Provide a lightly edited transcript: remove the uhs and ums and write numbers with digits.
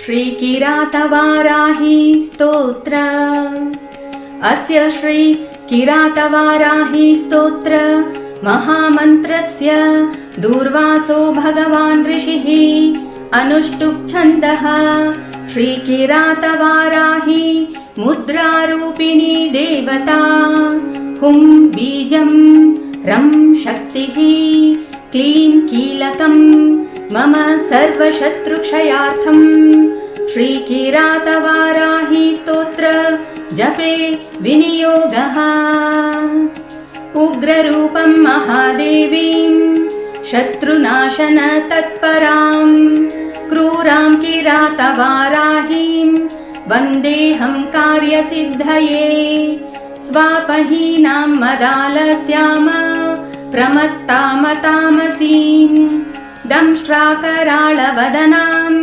श्रीकिरातवाराही स्तोत्र। अस्य श्रीकिरातवाराही स्तोत्र महामन्त्रस्य दूर्वासो भगवान् ऋषिः अनुष्टुप् छन्दः। श्रीकिरातवाराही मुद्रारूपिणी देवता। हुं बीजं रं शक्तिः क्लीं कीलकं मम सर्वशत्रुक्षयार्थं। श्रीकिरातवाराही स्तोत्र जपे विनियोगः। उग्ररूपं महादेवीं शत्रुनाशन तत्परां क्रूरां किरातवाराहीं वन्देऽहं कार्यसिद्धये। स्वापहीनां मदालस्याम प्रमत्तामतामसीं दंष्ट्राकराळवदनां